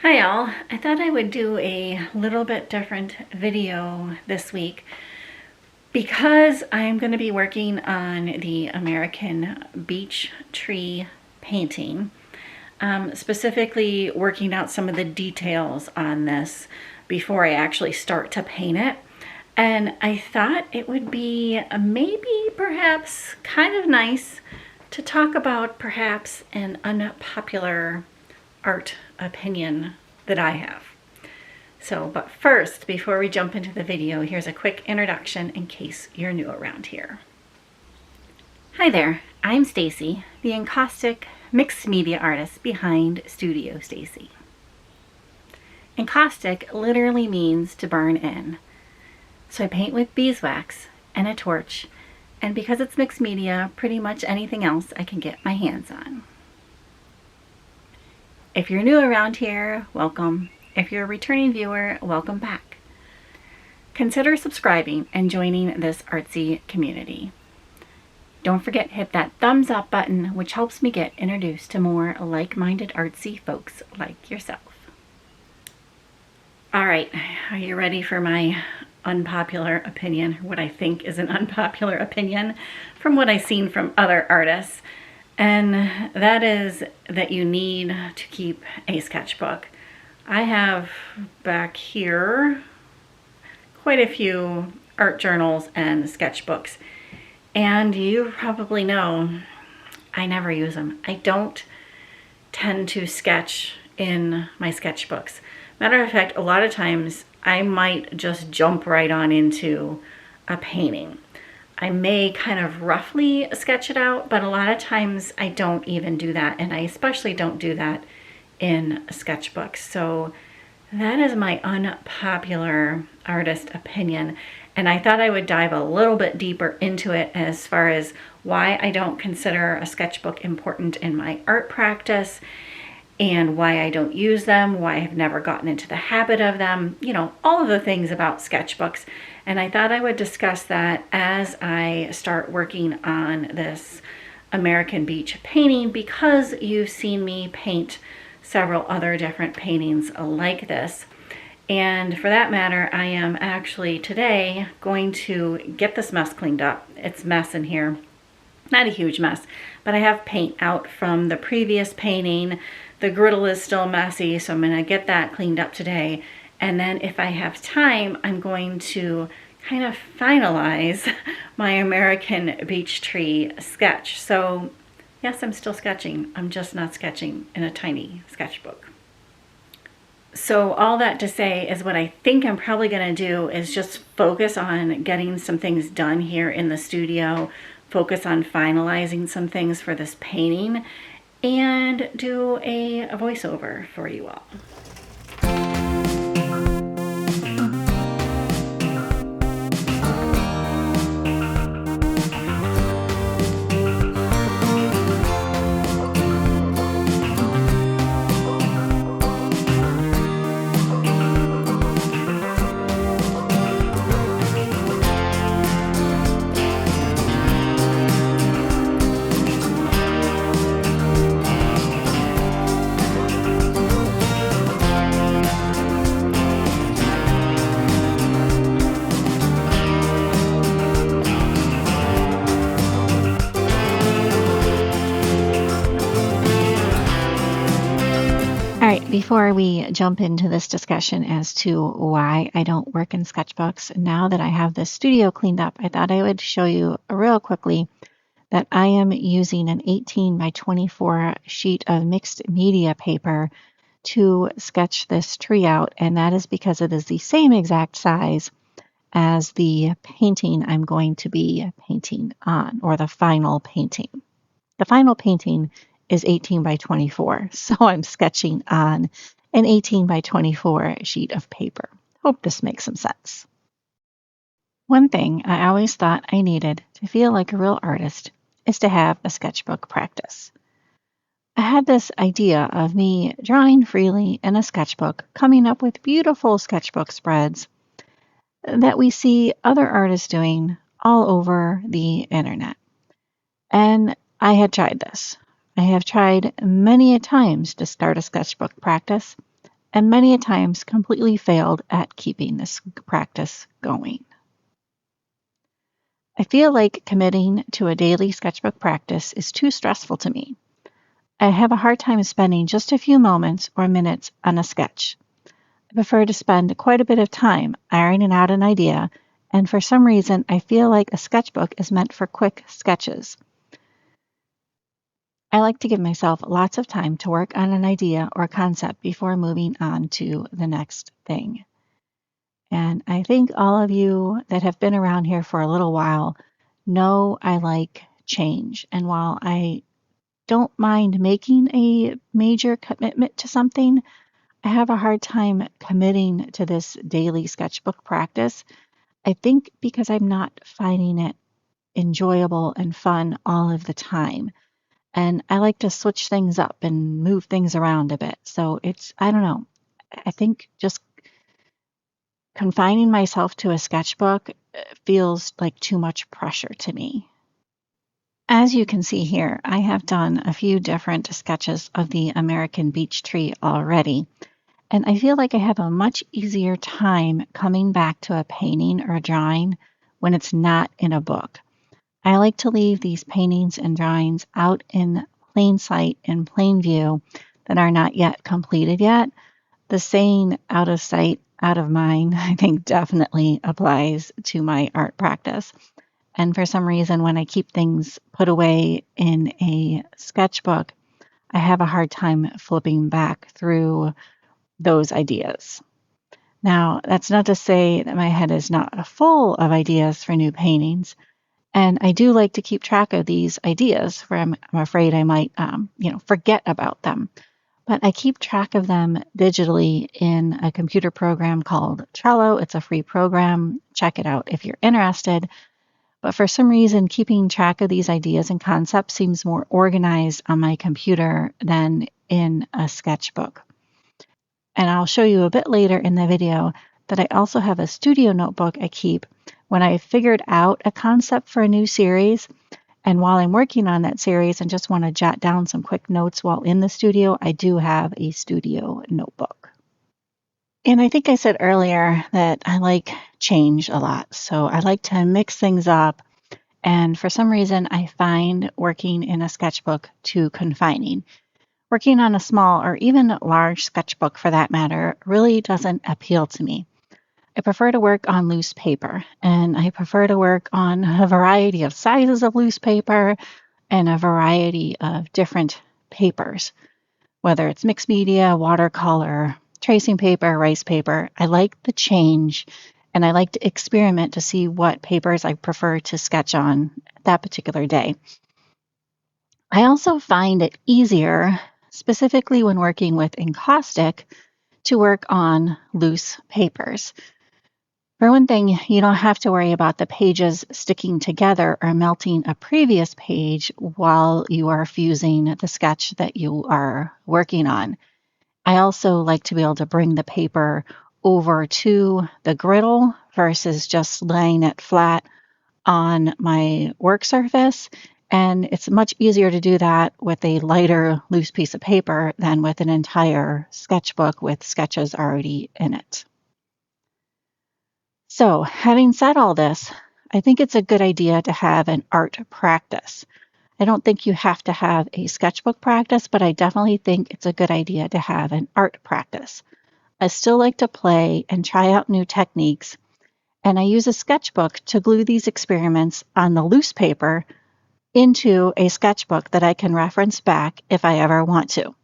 Hi all, I thought I would do a little bit different video this week because I'm going to be working on the American beech tree painting, specifically working out some of the details on this before I actually start to paint it. And I thought it would be maybe perhaps kind of nice to talk about perhaps an unpopular art opinion that I have. But first, before we jump into the video, here's a quick introduction in case you're new around here. Hi there, I'm Stacy, the encaustic mixed media artist behind Studio Stacy. Encaustic literally means to burn in. So I paint with beeswax and a torch, and because it's mixed media, pretty much anything else I can get my hands on. If you're new around here, welcome. If you're a returning viewer, welcome back. Consider subscribing and joining this artsy community. Don't forget to hit that thumbs up button, which helps me get introduced to more like-minded artsy folks like yourself. All right, are you ready for my unpopular opinion, what I think is an unpopular opinion from what I've seen from other artists? And that is that you need to keep a sketchbook. I have back here quite a few art journals and sketchbooks, and you probably know I never use them. I don't tend to sketch in my sketchbooks. Matter of fact, a lot of times I might just jump right on into a painting. I may kind of roughly sketch it out, but a lot of times I don't even do that, and I especially don't do that in a sketchbook. So that is my unpopular artist opinion, and I thought I would dive a little bit deeper into it as far as why I don't consider a sketchbook important in my art practice, and why I don't use them, why I've never gotten into the habit of them, all of the things about sketchbooks. And I thought I would discuss that as I start working on this American beech painting, because you've seen me paint several other different paintings like this. And for that matter, I am actually today going to get this mess cleaned up. It's a mess in here. Not a huge mess, but I have paint out from the previous painting. The griddle is still messy, so I'm going to get that cleaned up today. And then if I have time, I'm going to kind of finalize my American beech tree sketch. So yes, I'm still sketching. I'm just not sketching in a tiny sketchbook. So all that to say is what I think I'm probably going to do is just focus on getting some things done here in the studio, focus on finalizing some things for this painting, and do a voiceover for you all. Before we jump into this discussion as to why I don't work in sketchbooks, now that I have the studio cleaned up, I thought I would show you real quickly that I am using an 18 by 24 sheet of mixed media paper to sketch this tree out, and that is because it is the same exact size as the painting I'm going to be painting on, or the final painting. The final painting is 18 by 24, so I'm sketching on an 18 by 24 sheet of paper. Hope this makes some sense. One thing I always thought I needed to feel like a real artist is to have a sketchbook practice. I had this idea of me drawing freely in a sketchbook, coming up with beautiful sketchbook spreads that we see other artists doing all over the internet. And I had tried this. I have tried many a times to start a sketchbook practice, and many a times completely failed at keeping this practice going. I feel like committing to a daily sketchbook practice is too stressful to me. I have a hard time spending just a few moments or minutes on a sketch. I prefer to spend quite a bit of time ironing out an idea, and for some reason, I feel like a sketchbook is meant for quick sketches. I like to give myself lots of time to work on an idea or concept before moving on to the next thing. And I think all of you that have been around here for a little while know I like change. And while I don't mind making a major commitment to something, I have a hard time committing to this daily sketchbook practice. I think because I'm not finding it enjoyable and fun all of the time. And I like to switch things up and move things around a bit. So I don't know. I think just confining myself to a sketchbook feels like too much pressure to me. As you can see here, I have done a few different sketches of the American beech tree already, and I feel like I have a much easier time coming back to a painting or a drawing when it's not in a book. I like to leave these paintings and drawings out in plain sight, in plain view, that are not yet completed yet. The saying out of sight, out of mind, I think definitely applies to my art practice. And for some reason, when I keep things put away in a sketchbook, I have a hard time flipping back through those ideas. Now, that's not to say that my head is not full of ideas for new paintings. And I do like to keep track of these ideas, for I'm afraid I might, forget about them. But I keep track of them digitally in a computer program called Trello. It's a free program. Check it out if you're interested. But for some reason, keeping track of these ideas and concepts seems more organized on my computer than in a sketchbook. And I'll show you a bit later in the video that I also have a studio notebook I keep when I figured out a concept for a new series. And while I'm working on that series and just want to jot down some quick notes while in the studio, I do have a studio notebook. And I think I said earlier that I like change a lot. So I like to mix things up. And for some reason, I find working in a sketchbook too confining. Working on a small or even large sketchbook for that matter really doesn't appeal to me. I prefer to work on loose paper, and I prefer to work on a variety of sizes of loose paper and a variety of different papers, whether it's mixed media, watercolor, tracing paper, rice paper. I like the change, and I like to experiment to see what papers I prefer to sketch on that particular day. I also find it easier, specifically when working with encaustic, to work on loose papers. For one thing, you don't have to worry about the pages sticking together or melting a previous page while you are fusing the sketch that you are working on. I also like to be able to bring the paper over to the griddle versus just laying it flat on my work surface. And it's much easier to do that with a lighter, loose piece of paper than with an entire sketchbook with sketches already in it. So, having said all this, I think it's a good idea to have an art practice. I don't think you have to have a sketchbook practice, but I definitely think it's a good idea to have an art practice. I still like to play and try out new techniques, and I use a sketchbook to glue these experiments on the loose paper into a sketchbook that I can reference back if I ever want to.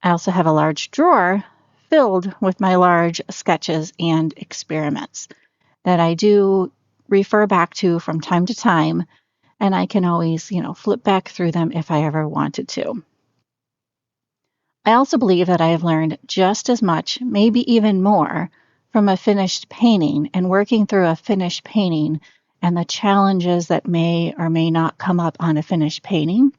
I also have a large drawer filled with my large sketches and experiments that I do refer back to from time to time, and I can always, flip back through them if I ever wanted to. I also believe that I have learned just as much, maybe even more, from a finished painting and working through a finished painting and the challenges that may or may not come up on a finished painting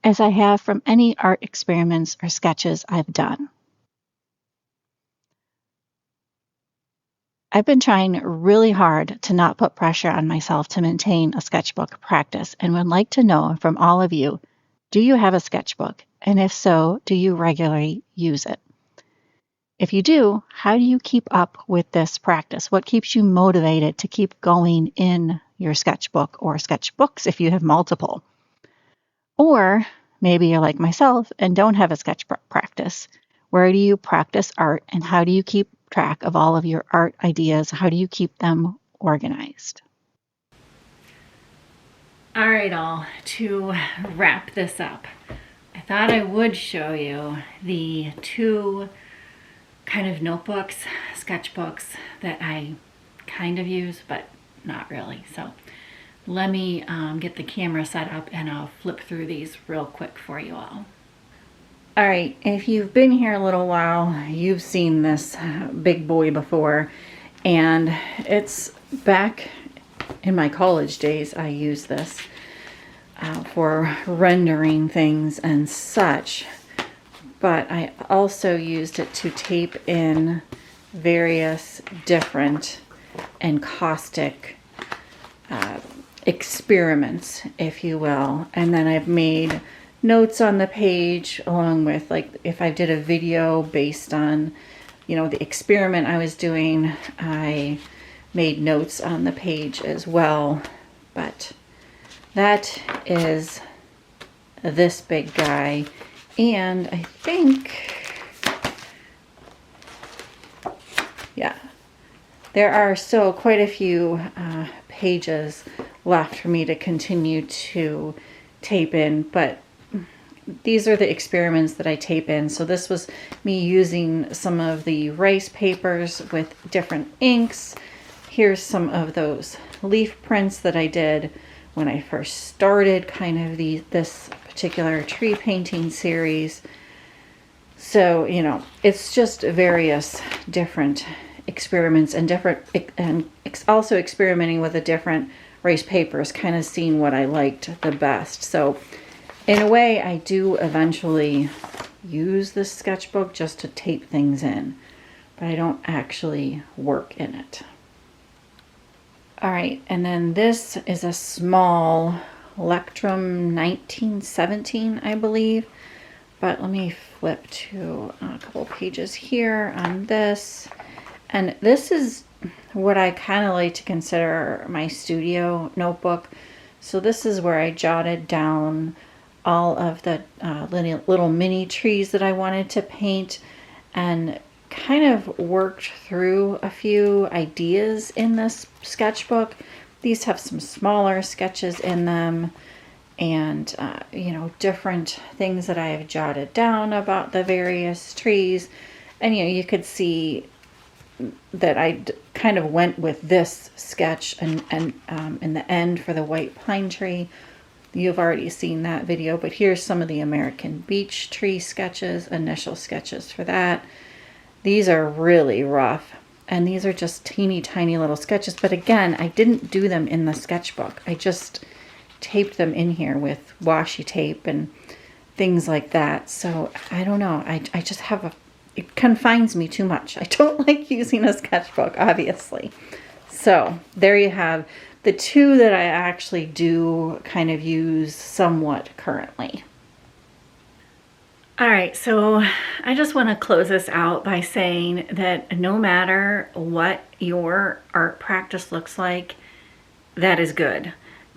as I have from any art experiments or sketches I've done. I've been trying really hard to not put pressure on myself to maintain a sketchbook practice and would like to know from all of you, do you have a sketchbook? And if so, do you regularly use it? If you do, how do you keep up with this practice? What keeps you motivated to keep going in your sketchbook or sketchbooks if you have multiple? Or maybe you're like myself and don't have a sketchbook practice. Where do you practice art and how do you keep track of all of your art ideas? How do you keep them organized? All right, all, to wrap this up, I thought I would show you the two kind of notebooks, sketchbooks that I kind of use, but not really. So let me get the camera set up and I'll flip through these real quick for you all. All right, if you've been here a little while, you've seen this big boy before, and it's back in my college days. I used this for rendering things and such, but I also used it to tape in various different encaustic experiments, if you will. And then I've made notes on the page along with, like, if I did a video based on, you know, the experiment I was doing, I made notes on the page as well. But that is this big guy. And I think, yeah, there are still quite a few pages left for me to continue to tape in, but these are the experiments that I tape in. So this was me using some of the rice papers with different inks. Here's some of those leaf prints that I did when I first started kind of this particular tree painting series. So, you know, it's just various different experiments and also experimenting with the different rice papers, kind of seeing what I liked the best. So in a way, I do eventually use this sketchbook just to tape things in, but I don't actually work in it. All right, and then this is a small Electrum 1917, I believe. But let me flip to a couple pages here on this. And this is what I kind of like to consider my studio notebook. So this is where I jotted down all of the little mini trees that I wanted to paint and kind of worked through a few ideas in this sketchbook. These have some smaller sketches in them and, you know, different things that I have jotted down about the various trees. And, you know, you could see that I kind of went with this sketch and in the end for the white pine tree. You've already seen that video, but here's some of the American beech tree sketches, initial sketches for that. These are really rough, and these are just teeny tiny little sketches. But again, I didn't do them in the sketchbook. I just taped them in here with washi tape and things like that. So I don't know. I just have it confines me too much. I don't like using a sketchbook, obviously. So there you have the two that I actually do kind of use somewhat currently. All right, so I just want to close this out by saying that no matter what your art practice looks like, that is good.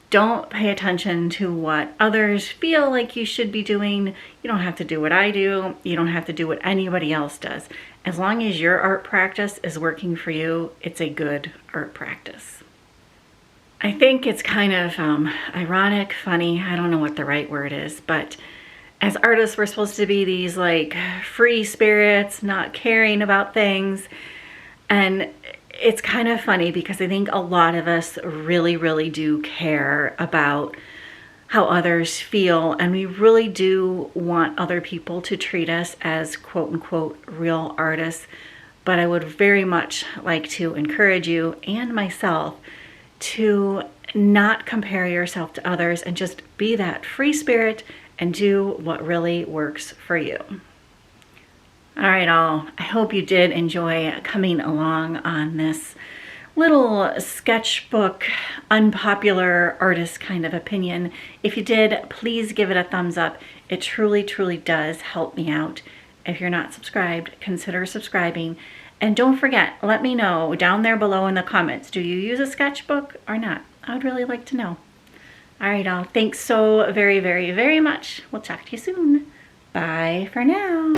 Don't pay attention to what others feel like you should be doing. You don't have to do what I do. You don't have to do what anybody else does. As long as your art practice is working for you, it's a good art practice. I think it's kind of ironic, funny, I don't know what the right word is, but as artists, we're supposed to be these like free spirits, not caring about things. And it's kind of funny because I think a lot of us really, really do care about how others feel. And we really do want other people to treat us as quote unquote real artists. But I would very much like to encourage you and myself to not compare yourself to others and just be that free spirit and do what really works for you. All right, all. I hope you did enjoy coming along on this little sketchbook, unpopular artist kind of opinion. If you did, please give it a thumbs up. It truly, truly does help me out. If you're not subscribed, consider subscribing. And don't forget, let me know down there below in the comments, do you use a sketchbook or not? I would really like to know. All right, all. Thanks so very, very, very much. We'll talk to you soon. Bye for now.